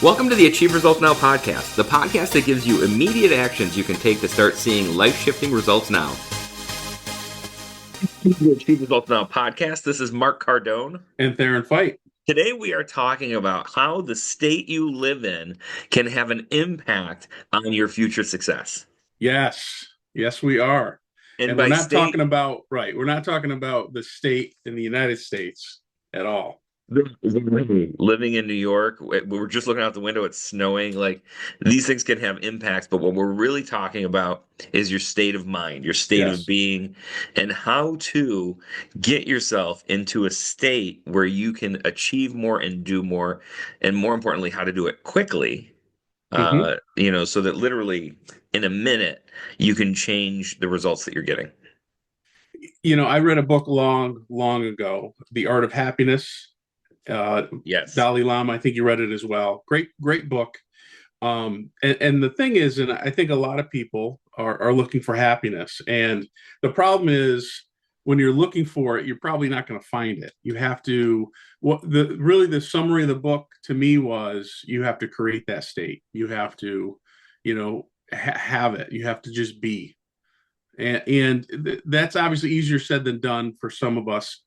Welcome to the Achieve Results Now podcast, the podcast that gives you immediate actions you can take to start seeing life-shifting results now. The Achieve Results Now podcast. This is Mark Cardone. And Theron Feidt. Today we are talking about how the state you live in can have an impact on your future success. Yes, we are. And we're not talking about the state in the United States at all. Living in New York, we were just looking out the window, it's snowing. Like, these things can have impacts, but what we're really talking about is your state of mind, your state of being, and how to get yourself into a state where you can achieve more and do more, and more importantly, how to do it quickly. So that literally in a minute you can change the results that you're getting. I read a book long ago, The Art of Happiness. Yes. Dalai Lama, I think you read it as well. Great book. And the thing is, and I think a lot of people are looking for happiness. And the problem is, when you're looking for it, you're probably not going to find it. You have to, the summary of the book to me was, you have to create that state. You have to, have it. You have to just be. And that's obviously easier said than done for some of us.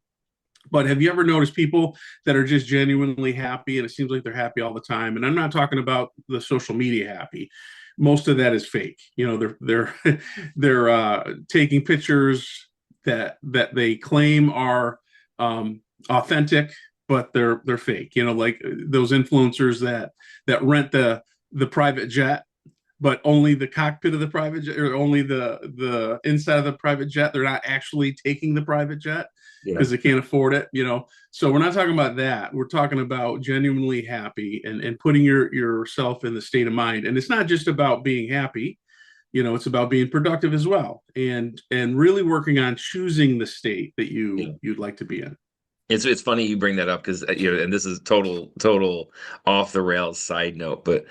But have you ever noticed people that are just genuinely happy, and it seems like they're happy all the time? And I'm not talking about the social media happy. Most of that is fake. They're taking pictures that they claim are authentic, but they're fake. Like those influencers that rent the private jet, but only the cockpit of the private jet, or only the inside of the private jet. They're not actually taking the private jet because they can't afford it, So we're not talking about that. We're talking about genuinely happy and putting yourself in the state of mind. And it's not just about being happy, it's about being productive as well, and really working on choosing the state that you'd like to be in. It's funny you bring that up because and this is total off the rails side note, but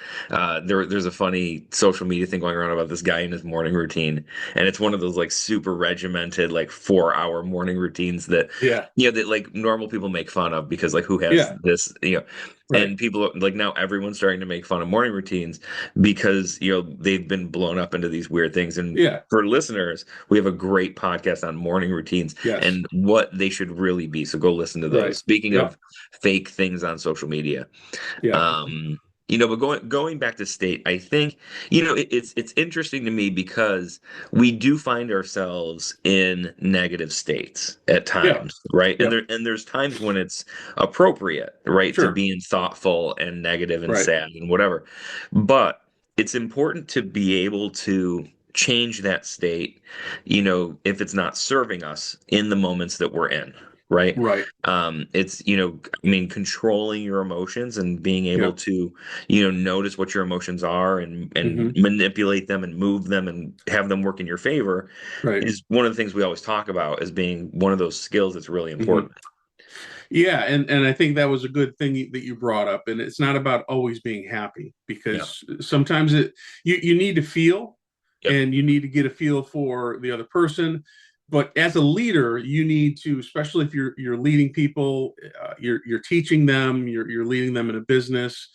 there's a funny social media thing going around about this guy in his morning routine, and it's one of those like super regimented like 4-hour morning routines that that like normal people make fun of, because like who has this Right. And people like, now everyone's starting to make fun of morning routines because they've been blown up into these weird things. And for listeners, we have a great podcast on morning routines and what they should really be. So go listen to those. Right. Speaking of fake things on social media, but going back to state, I think it's interesting to me because we do find ourselves in negative states at times, right? And there's times when it's appropriate, right, to being thoughtful and negative and sad and whatever. But it's important to be able to change that state, if it's not serving us in the moments that we're in. Right. It's, controlling your emotions and being able to, notice what your emotions are and manipulate them and move them and have them work in your favor is one of the things we always talk about as being one of those skills that's really important. Yeah. And I think that was a good thing that you brought up. And it's not about always being happy, because sometimes you need to feel and you need to get a feel for the other person. But as a leader, you need to, especially if you're leading people, you're teaching them, you're leading them in a business.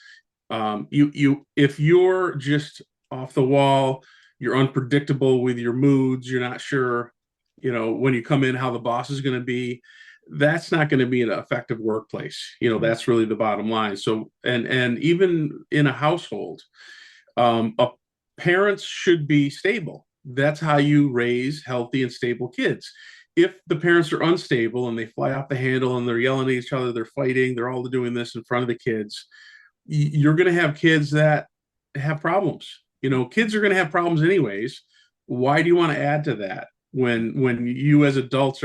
If you're just off the wall, you're unpredictable with your moods, you're not sure, when you come in how the boss is going to be. That's not going to be an effective workplace. That's really the bottom line. So, and even in a household, parents should be stable. That's how you raise healthy and stable kids. If the parents are unstable and they fly off the handle and they're yelling at each other, they're fighting, they're all doing this in front of the kids, you're going to have kids that have problems. Kids are going to have problems anyways. Why do you want to add to that when you as adults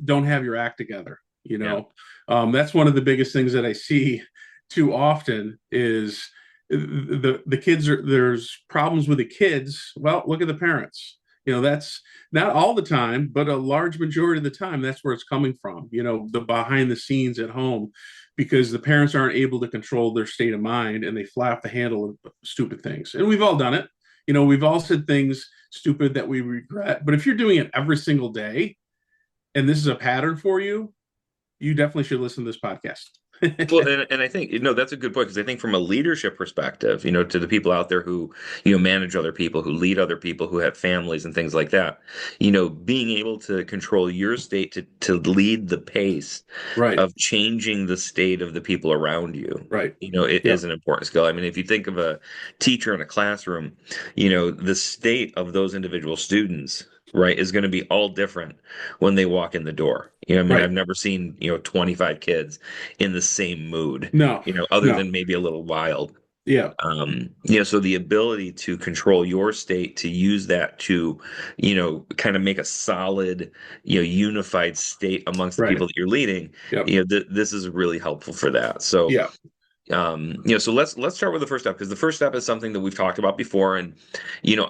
don't have your act together? That's one of the biggest things that I see too often is the kids there's problems with the kids. Well, look at the parents. That's not all the time, but a large majority of the time, that's where it's coming from, the behind the scenes at home, because the parents aren't able to control their state of mind and they fly off the handle of stupid things. And we've all done it. We've all said things stupid that we regret. But if you're doing it every single day and this is a pattern for you, you definitely should listen to this podcast. Well, and I think, that's a good point because I think from a leadership perspective, to the people out there who, manage other people, who lead other people, who have families and things like that, being able to control your state to lead the pace Right, of changing the state of the people around you, right. it is Yep, an important skill. I mean, if you think of a teacher in a classroom, the state of those individual students, right, is going to be all different when they walk in the door. I mean, right. I've never seen, 25 kids in the same mood, No, other no. than maybe a little wild. Yeah, So the ability to control your state, to use that to, kind of make a solid, unified state amongst the right. people that you're leading, Yep. this is really helpful for that. So, Yeah, so let's start with the first step because the first step is something that we've talked about before, and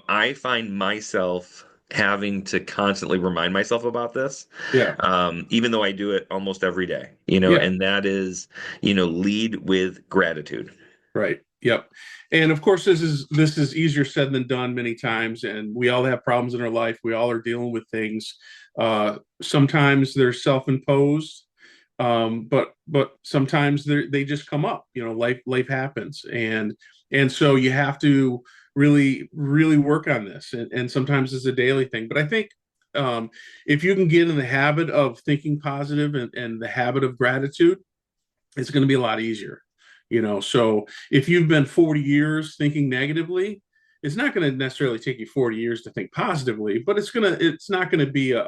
I find myself having to constantly remind myself about this, yeah, even though I do it almost every day, yeah. and that is, lead with gratitude. Right. Yep. And of course, this is easier said than done many times, and we all have problems in our life. We all are dealing with things. Sometimes they're self-imposed, but sometimes they just come up. Life happens, and so you have to really work on this. And sometimes it's a daily thing. But I think if you can get in the habit of thinking positive and the habit of gratitude, it's going to be a lot easier. So if you've been 40 years thinking negatively, it's not going to necessarily take you 40 years to think positively, but it's not going to be a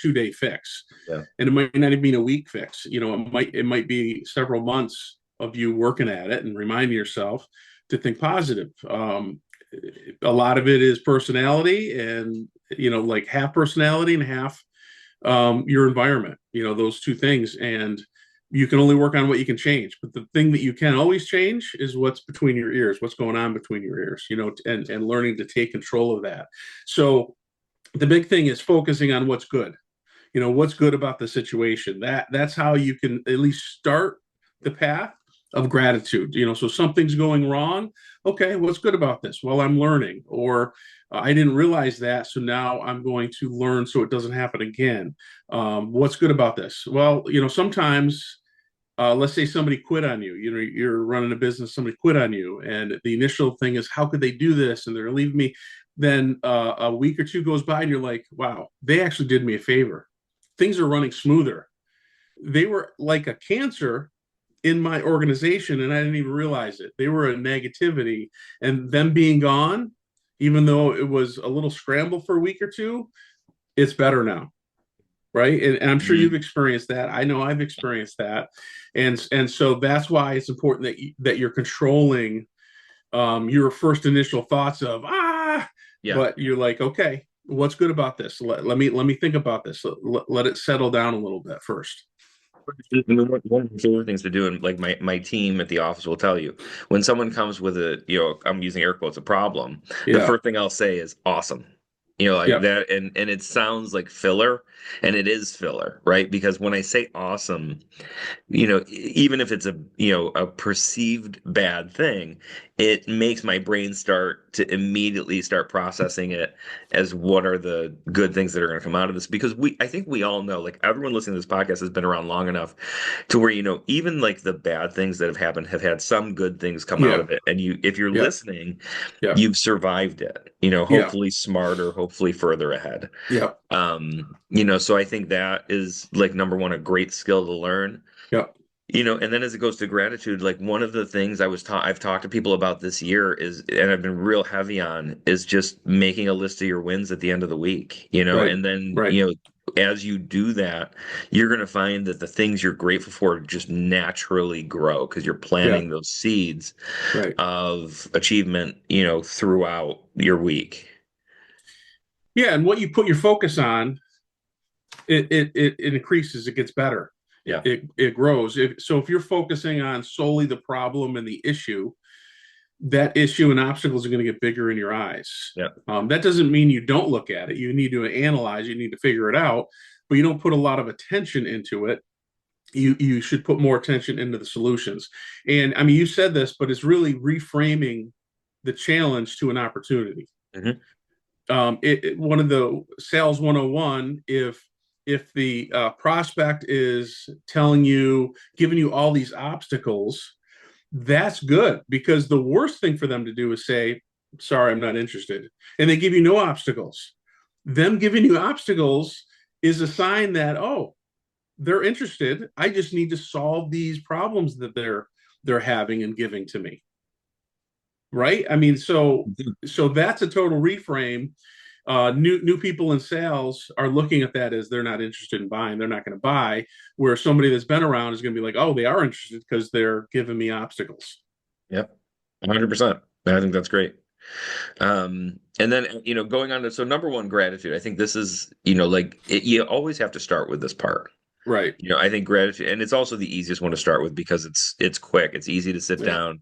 2-day fix, Yeah. and it might not even be a week fix. It might be several months of you working at it and reminding yourself to think positive. A lot of it is personality, and like half personality and half your environment, those two things. And you can only work on what you can change. But the thing that you can always change is what's between your ears, what's going on between your ears, and learning to take control of that. So the big thing is focusing on what's good. What's good about the situation. That's how you can at least start the path of gratitude. So something's going wrong. Okay, what's good about this? Well, I'm learning, or I didn't realize that, so now I'm going to learn so it doesn't happen again. What's good about this? Well, sometimes let's say somebody quit on you. You're running a business, somebody quit on you, and the initial thing is, how could they do this? And they're leaving me. Then a week or two goes by, and you're like, wow, they actually did me a favor. Things are running smoother. They were like a cancer in my organization, and I didn't even realize it. They were a negativity, and them being gone, even though it was a little scramble for a week or two, it's better now, right? And I'm sure you've Mhm. experienced that. I know I've experienced that, and so that's why it's important that you're controlling your first initial thoughts of Yeah. but you're like, okay, what's good about this? Let me think about this. Let it settle down a little bit first. I mean, one of the favorite things to do, and like my team at the office will tell you, when someone comes with I'm using air quotes, a problem, the Yeah, first thing I'll say is awesome. Like yeah, that, and it sounds like filler, and it is filler, right? Because when I say awesome, even if it's a perceived bad thing, it makes my brain start to immediately start processing it as what are the good things that are going to come out of this. Because I think we all know, like everyone listening to this podcast has been around long enough to where, even like the bad things that have happened have had some good things come out yeah, of it. And if you're yeah, listening, yeah, you've survived it, yeah, hopefully smarter, hopefully further ahead. yeah, So I think that is like number one, a great skill to learn. yeah, And then as it goes to gratitude, like one of the things I've talked to people about this year is, and I've been real heavy on, is just making a list of your wins at the end of the week, right, and then, right, as you do that, you're going to find that the things you're grateful for just naturally grow because you're yeah, planting those seeds right, of achievement, throughout your week. yeah. And what you put your focus on, it increases, it gets better, it Yeah. it, it grows. If you're focusing on solely the problem and the issue, that issue and obstacles are going to get bigger in your eyes. Yeah. That doesn't mean you don't look at it. You need to analyze, you need to figure it out, but you don't put a lot of attention into it. You should put more attention into the solutions. And I mean, you said this, but it's really reframing the challenge to an opportunity. Hmm. One of the sales 101, if if the prospect is telling you, giving you all these obstacles, that's good, because the worst thing for them to do is say, sorry, I'm not interested. And they give you no obstacles. Them giving you obstacles is a sign that, oh, they're interested. I just need to solve these problems that they're having and giving to me. Right? I mean, so that's a total reframe. New people in sales are looking at that as they're not interested in buying. They're not going to buy. Where somebody that's been around is going to be like, oh, they are interested because they're giving me obstacles. Yep. 100%. I think that's great. And then, going on to, so number one, gratitude. I think this is, you always have to start with this part. Right. I think gratitude, and it's also the easiest one to start with because it's quick. It's easy to sit Yeah. down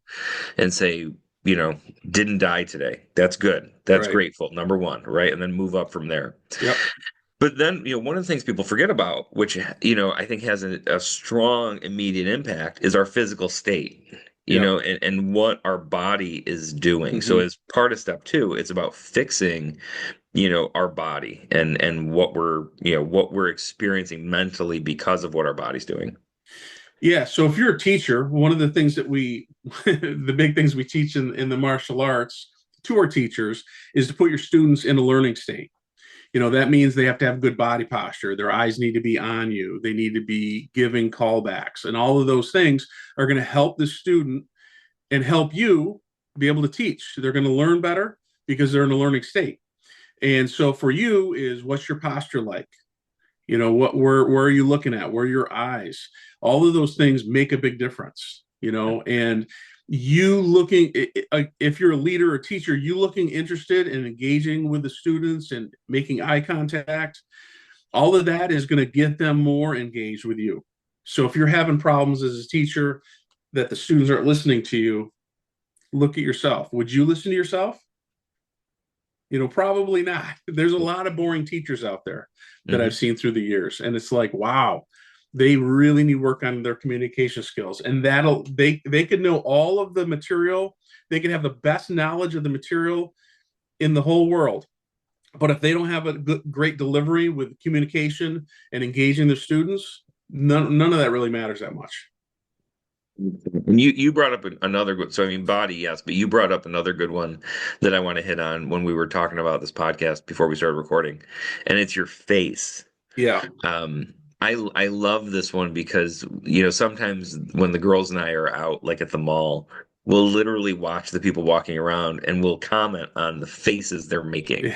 and say, you know, didn't die today. That's good. That's Right. grateful. Number one, right? And then move up from there. Yep. But then, one of the things people forget about, which, I think has a strong immediate impact, is our physical state, Yep. and what our body is doing. So Mm-hmm. as part of step two, it's about fixing, our body and what we're experiencing mentally because of what our body's doing. Yeah. So if you're a teacher, one of the things that the big things we teach in the martial arts to our teachers is to put your students in a learning state. That means they have to have good body posture. Their eyes need to be on you. They need to be giving callbacks. And all of those things are going to help the student and help you be able to teach. They're going to learn better because they're in a learning state. And so for you is, what's your posture like? Where are you looking at? Where are your eyes? All of those things make a big difference, and you looking, if you're a leader or teacher, you looking interested and engaging with the students and making eye contact, all of that is going to get them more engaged with you. So if you're having problems as a teacher that the students aren't listening to you, look at yourself. Would you listen to yourself? Probably not. There's a lot of boring teachers out there that I've Hmm. seen through the years. And it's like, wow, they really need work on their communication skills. And they could know all of the material. They can have the best knowledge of the material in the whole world. But if they don't have a great delivery with communication and engaging their students, none of that really matters that much. And you brought up another good, so I mean, body, yes, but you brought up another good one that I want to hit on when we were talking about this podcast before we started recording, and it's your face. Yeah. Um, I love this one because, sometimes when the girls and I are out, like at the mall, we'll literally watch the people walking around and we'll comment on the faces they're making,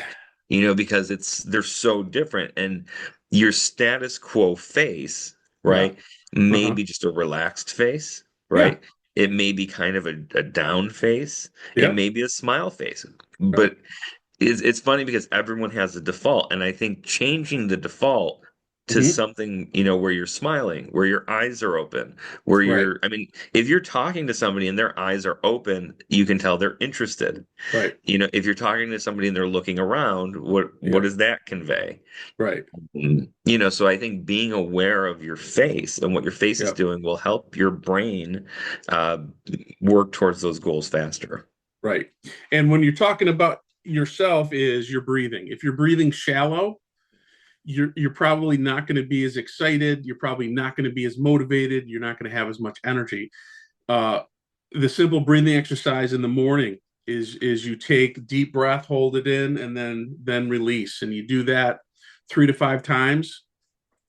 Yeah. because they're so different. And your status quo face, Yeah. right, may Uh-huh. be just a relaxed face, Yeah. right? It may be kind of a down face. It Yeah. may be a smile face, Right. but it's funny because everyone has a default, and I think changing the default to Mm-hmm. something, where you're smiling, where your eyes are open, where Right. I mean, if you're talking to somebody and their eyes are open, you can tell they're interested. Right. If you're talking to somebody and they're looking around, what Yeah. does that convey? Right. So I think being aware of your face and what your face is Yeah. doing will help your brain uh, work towards those goals faster. Right. And when you're talking about yourself, is your breathing. If you're breathing shallow, you're probably not going to be as excited. You're probably not going to be as motivated. You're not going to have as much energy. Uh, the simple breathing exercise in the morning is you take deep breath, hold it in, and then release. And you do that 3 to 5 times.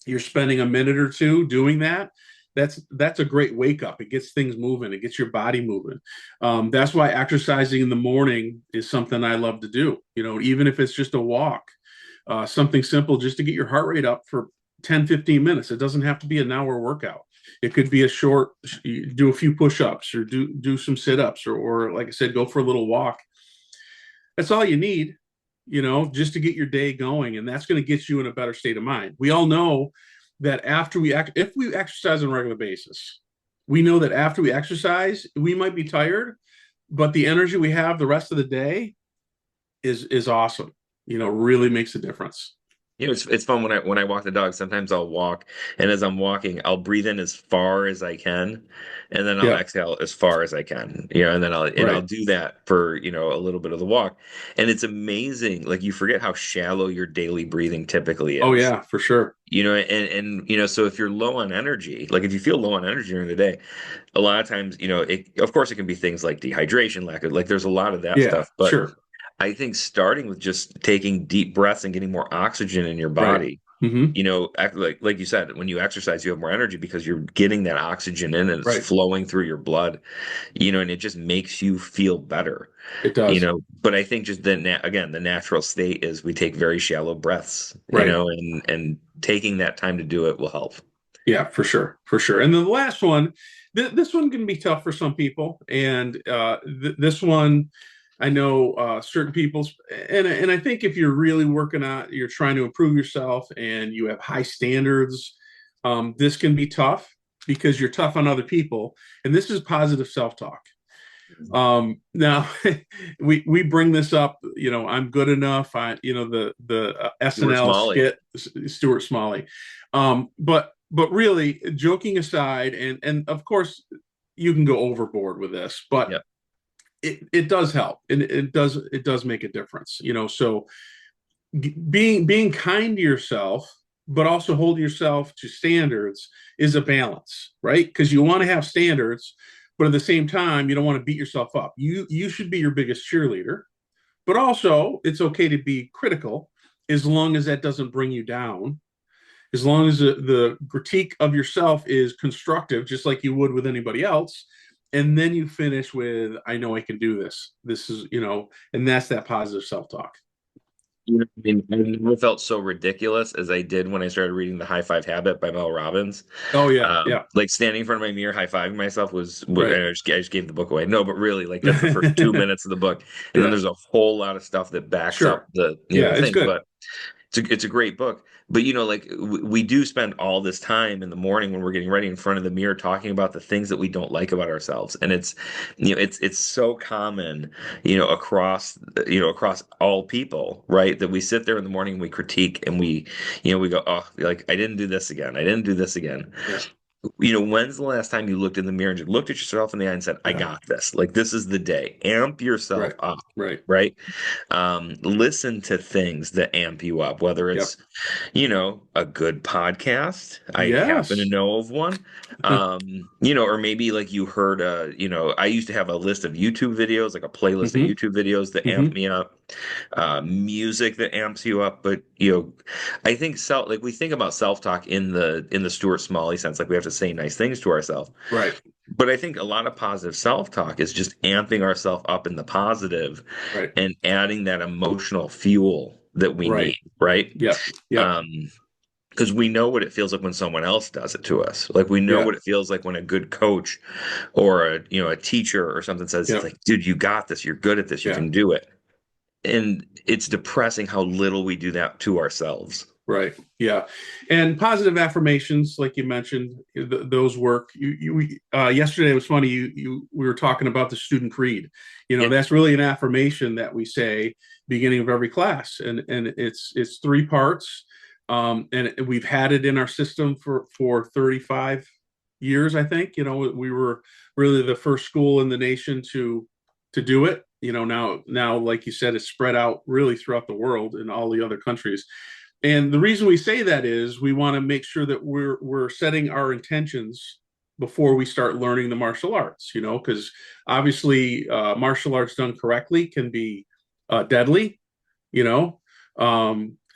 You're spending a minute or two doing that. That's a great wake up. It gets things moving. It gets your body moving. That's why exercising in the morning is something I love to do. Even if it's just a walk, something simple just to get your heart rate up for 10-15 minutes. It doesn't have to be an hour workout. It could be a short, do a few push-ups or do some sit-ups or like I said, go for a little walk. That's all you need, just to get your day going. And that's going to get you in a better state of mind. We all know that if we exercise on a regular basis, we know that after we exercise, we might be tired, but the energy we have the rest of the day is awesome. Really makes a difference. It's fun when I walk the dog. Sometimes I'll walk, and as I'm walking, I'll breathe in as far as I can, and then I'll Yeah, exhale as far as I can. And then I'll right. do that for a little bit of the walk, and it's amazing. Like you forget how shallow your daily breathing typically Oh is. yeah, for sure. And so if you're low on energy, like if you feel low on energy during the day, a lot of times, of course, it can be things like dehydration, lack of, like there's a lot of that Yeah, stuff, but sure. I think starting with just taking deep breaths and getting more oxygen in your Right. body, Hmm. like you said, when you exercise, you have more energy because you're getting that oxygen in and it's Right. flowing through your blood, and it just makes you feel better, It does. But I think just again, the natural state is we take very shallow breaths, Right. and taking that time to do it will help. Yeah, for sure, for sure. And then the last one, this one can be tough for some people, and this one, I know certain people's, and I think if you're really working on, you're trying to improve yourself, and you have high standards, this can be tough because you're tough on other people, and this is positive self-talk. Now we bring this up, I'm good enough. The You were SNL Smalley. skit, Stuart Smalley. But really, joking aside, and of course, you can go overboard with this, but Yep. it does help, and it does make a difference. So being kind to yourself, but also holding yourself to standards is a balance, right? Because you want to have standards, but at the same time, you don't want to beat yourself up. You should be your biggest cheerleader, but also it's okay to be critical as long as that doesn't bring you down. As long as the critique of yourself is constructive, just like you would with anybody else, and then you finish with, "I know I can do this. This is," and that's that positive self talk. I mean, I never felt so ridiculous as I did when I started reading The High Five Habit by Mel Robbins. Oh yeah, yeah, Like standing in front of my mirror, high fiving myself and right. I just gave the book away. No, but really, like that's the first 2 minutes of the book, and then Yeah, there's a whole lot of stuff that backs up sure. the Yeah, the it's thing. good. But it's a great book. But like we do spend all this time in the morning when we're getting ready in front of the mirror talking about the things that we don't like about ourselves, and it's so common, across all people, right? That we sit there in the morning, we critique, and we go, oh, like I didn't do this again, I didn't do this again. Yeah, When's the last time you looked in the mirror and just looked at yourself in the eye and said, I yeah, got this? Like, this is the day. Amp yourself right, up, right. right? Listen to things that amp you up, whether Yep. it's, a good podcast. I happen to Yes. know of one. Or maybe like you heard, I used to have a list of YouTube videos, like a playlist of Hmm. YouTube videos that amp Hmm. me up, music that amps you up. But, I think like we think about self-talk in the Stuart Smalley sense, like we have to say nice things to ourselves. Right, But I think a lot of positive self-talk is just amping ourselves up in the positive right, and adding that emotional fuel that we right. need, right? Yep, yep, Um, because we know what it feels like when someone else does it to us. Like we know yeah, what it feels like when a good coach or a teacher or something says, yep, like, dude, you got this, you're good at this, you yeah. can do it. And it's depressing how little we do that to ourselves. Right. Yeah. And positive affirmations, like you mentioned, those work. Yesterday it was funny. We were talking about the student creed. Yeah. That's really an affirmation that we say beginning of every class, and it's three parts. And we've had it in our system for 35 years, I think. We were really the first school in the nation to do it. Now, like you said, it's spread out really throughout the world in all the other countries. And the reason we say that is we want to make sure that we're setting our intentions before we start learning the martial arts, because obviously martial arts done correctly can be deadly, you know.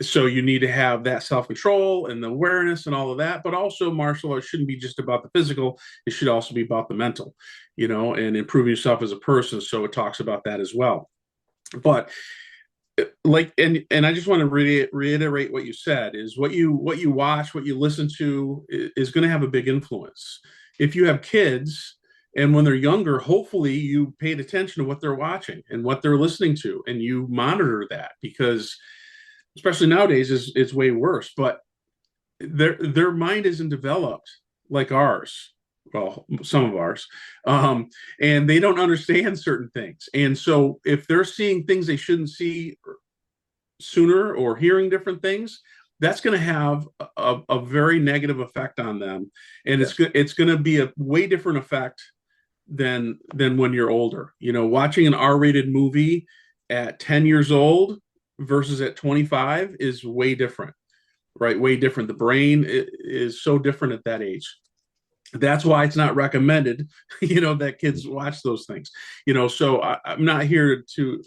So you need to have that self-control and the awareness and all of that, but also martial arts shouldn't be just about the physical. It should also be about the mental, and improving yourself as a person. So it talks about that as well. But like, and I just want to reiterate what you said is what you watch, what you listen to is going to have a big influence. If you have kids and when they're younger, hopefully you paid attention to what they're watching and what they're listening to, and you monitor that, because especially nowadays is it's way worse. But their mind isn't developed like ours. Well, some of ours, and they don't understand certain things. And so, if they're seeing things they shouldn't see sooner or hearing different things, that's going to have a very negative effect on them, and Yeah. it's going to be a way different effect than when you're older. Watching an R-rated movie at 10 years old versus at 25 is way different, right? Way different. The brain is so different at that age. That's why it's not recommended, that kids watch those things. So I'm not here to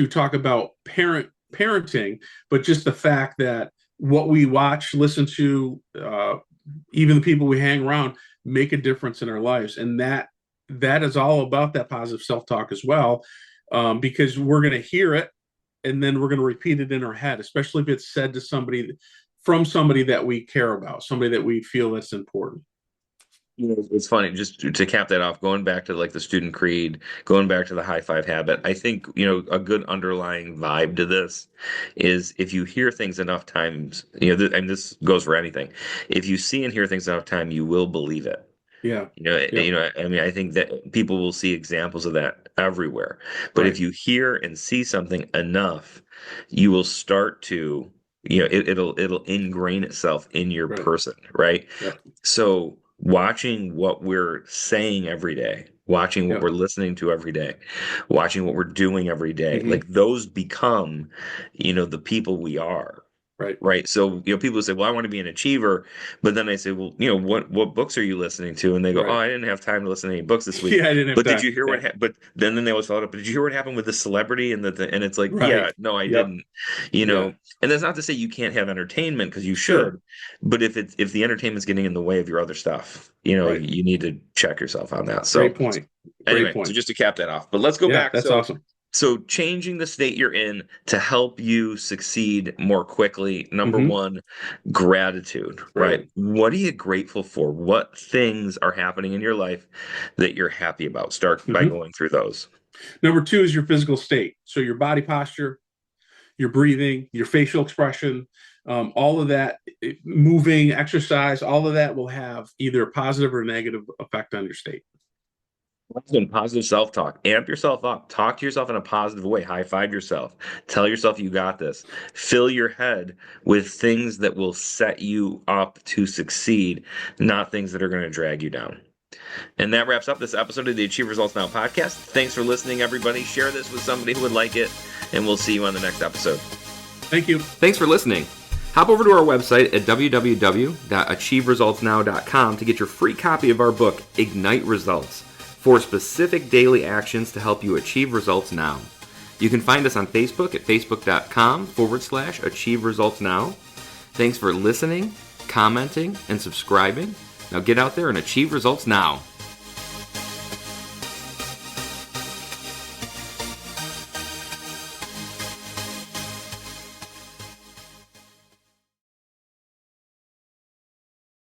talk about parenting, but just the fact that what we watch, listen to, even the people we hang around make a difference in our lives, and that is all about that positive self-talk as well, because we're going to hear it and then we're going to repeat it in our head, especially if it's said to somebody from somebody that we care about, somebody that we feel that's important. It's funny, just to cap that off, going back to like the student creed, going back to the high five habit. I think, a good underlying vibe to this is if you hear things enough times, and this goes for anything. If you see and hear things enough time, you will believe it. Yeah. Yep. I mean, I think that people will see examples of that everywhere. But if Right. you hear and see something enough, you will start to, it'll ingrain itself in your Right. person, right? Yep. So watching what we're saying every day, watching what Yep. we're listening to every day, watching what we're doing every day, Mm-hmm. like those become, the people we are. Right. Right. So, people say, well, I want to be an achiever. But then I say, well, what books are you listening to? And they go, oh, Right. I didn't have time to listen to any books this week. Yeah, I didn't have But did time. you hear Yeah. but then they always follow up, but did you hear what happened with the celebrity and it's like, Right. yeah, no, I Yep. didn't, Yeah. and that's not to say you can't have entertainment because you Sure. should, but if the entertainment's getting in the way of your other stuff, Right. you need to check yourself on that. Great So point. Great anyway, so point. just to cap that off, but let's go Yeah, back. that's So awesome. changing the state you're in to help you succeed more quickly. Number Mm-hmm. one, gratitude, right? Right. What are you grateful for? What things are happening in your life that you're happy about? Start by Mm-hmm. going through those. Number two is your physical state. So your body posture, your breathing, your facial expression, all of that, moving, exercise, all of that will have either a positive or negative effect on your state. Positive self-talk. Amp yourself up. Talk to yourself in a positive way. High five yourself. Tell yourself you got this. Fill your head with things that will set you up to succeed, not things that are going to drag you down. And that wraps up this episode of the Achieve Results Now podcast. Thanks for listening, everybody. Share this with somebody who would like it, and we'll see you on the next episode. Thank you. Thanks for listening. Hop over to our website at www.achieveresultsnow.com to get your free copy of our book, Ignite Results, for specific daily actions to help you achieve results now. You can find us on Facebook at facebook.com/Achieve Results Now. Thanks for listening, commenting, and subscribing. Now get out there and achieve results now.